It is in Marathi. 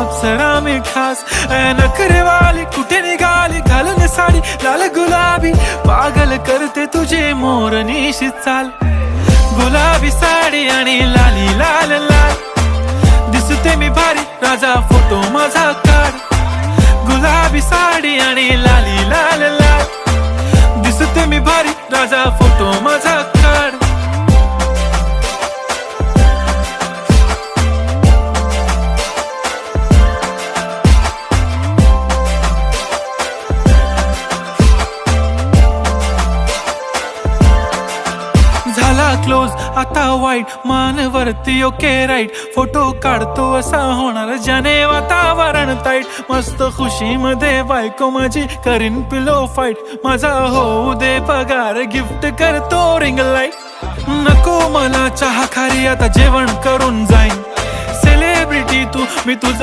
अप्सरा मी खास नखरे वाली कुठे निघाली घालून साडी लाल गुलाबी पागल करते तुझे मोरनीशी चाल गुलाबी साडी आणि लाली लाल लाल दिसते मी भारी राजा फोटो माझा काढ गुलाबी साडी आणि लाली लाल लाल दिसते मी भारी राजा फोटो माझा काढ झाला क्लोज आता वाईट मानवरती ओके राईट फोटो काढतो असा होणार ज्याने वातावरण ताईट मस्त खुशी मध्ये बायको माझी करीन पिलो फाईट माझा होऊ दे पगार गिफ्ट करतो रिंग लाईट नको मला चहा खारी आता जेवण करून जाईन सेलिब्रिटी तू मी तुझा